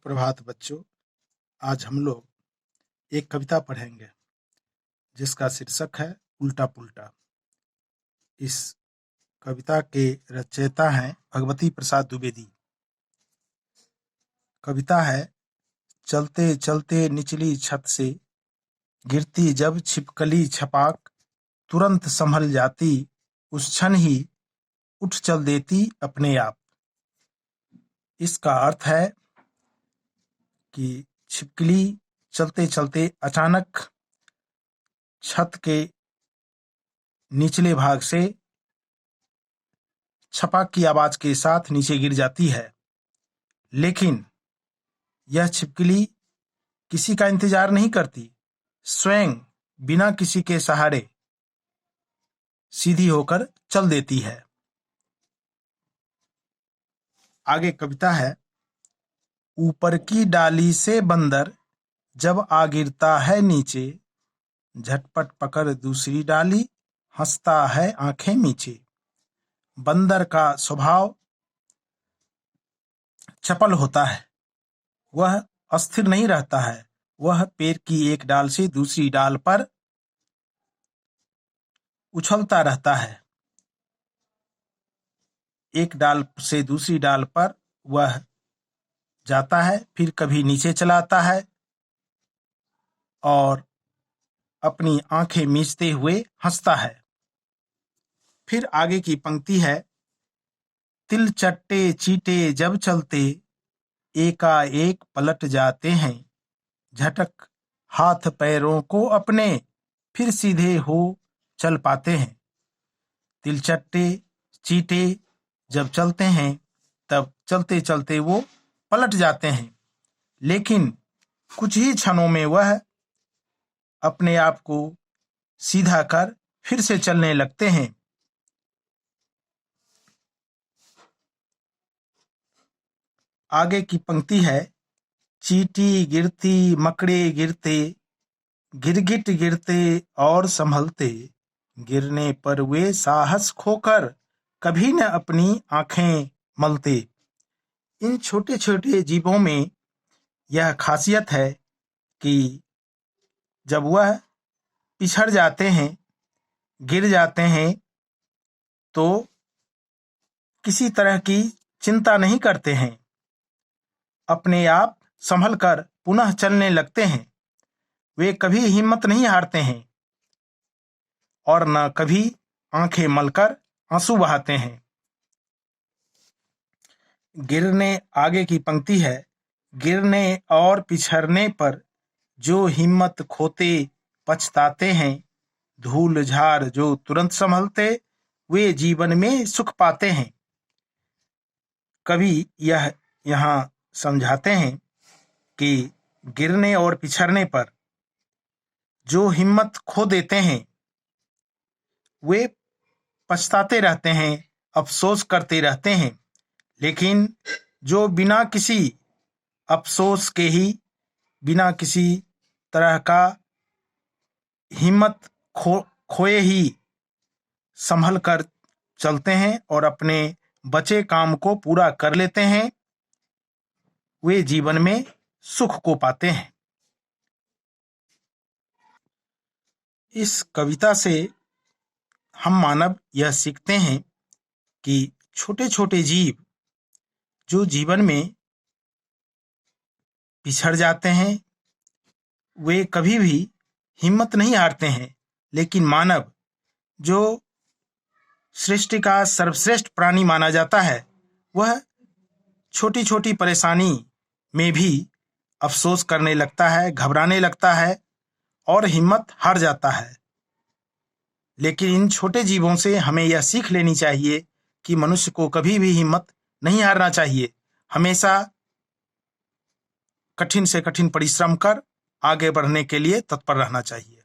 सुप्रभात बच्चों। आज हम लोग एक कविता पढ़ेंगे जिसका शीर्षक है उल्टा पुल्टा। इस कविता के रचयिता हैं भगवती प्रसाद द्विवेदी। कविता है, चलते चलते निचली छत से गिरती जब छिपकली छपाक, तुरंत संभल जाती उस क्षण ही उठ चल देती अपने आप। इसका अर्थ है कि छिपकली चलते चलते अचानक छत के निचले भाग से छपाक की आवाज के साथ नीचे गिर जाती है, लेकिन यह छिपकली किसी का इंतजार नहीं करती, स्वयं बिना किसी के सहारे सीधी होकर चल देती है। आगे कविता है, ऊपर की डाली से बंदर जब आ गिरता है नीचे, झटपट पकड़ दूसरी डाली हंसता है आंखें मीचे। बंदर का स्वभाव चपल होता है, वह अस्थिर नहीं रहता है। वह पेड़ की एक डाल से दूसरी डाल पर उछलता रहता है। एक डाल से दूसरी डाल पर वह जाता है, फिर कभी नीचे चला आता है और अपनी आंखें मीचते हुए हंसता है। फिर आगे की पंक्ति है, तिल चट्टे चीटे जब चलते एकाएक पलट जाते हैं, झटक हाथ पैरों को अपने फिर सीधे हो चल पाते हैं। तिल चट्टे चीटे जब चलते हैं तब चलते चलते वो पलट जाते हैं, लेकिन कुछ ही क्षणों में वह अपने आप को सीधा कर फिर से चलने लगते हैं। आगे की पंक्ति है, चींटी गिरती मकड़े गिरते, गिरगिट गिरते और संभलते, गिरने पर वे साहस खोकर कभी न अपनी आंखें मलते। इन छोटे छोटे जीवों में यह खासियत है कि जब वह पिछड़ जाते हैं, गिर जाते हैं, तो किसी तरह की चिंता नहीं करते हैं, अपने आप संभल कर पुनः चलने लगते हैं। वे कभी हिम्मत नहीं हारते हैं और न कभी आंखें मलकर आंसू बहाते हैं। गिरने आगे की पंक्ति है, गिरने और पिछड़ने पर जो हिम्मत खोते पछताते हैं, धूल झार जो तुरंत संभलते वे जीवन में सुख पाते हैं। कवि यह यहाँ समझाते हैं कि गिरने और पिछड़ने पर जो हिम्मत खो देते हैं वे पछताते रहते हैं, अफसोस करते रहते हैं, लेकिन जो बिना किसी अफसोस के ही, बिना किसी तरह का हिम्मत खोए ही संभल कर चलते हैं और अपने बचे काम को पूरा कर लेते हैं, वे जीवन में सुख को पाते हैं। इस कविता से हम मानव यह सीखते हैं कि छोटे छोटे जीव जो जीवन में पिछड़ जाते हैं, वे कभी भी हिम्मत नहीं हारते हैं, लेकिन मानव जो सृष्टि का सर्वश्रेष्ठ प्राणी माना जाता है, वह छोटी छोटी परेशानी में भी अफसोस करने लगता है, घबराने लगता है और हिम्मत हार जाता है। लेकिन इन छोटे जीवों से हमें यह सीख लेनी चाहिए कि मनुष्य को कभी भी हिम्मत नहीं हारना चाहिए, हमेशा कठिन से कठिन परिश्रम कर आगे बढ़ने के लिए तत्पर रहना चाहिए।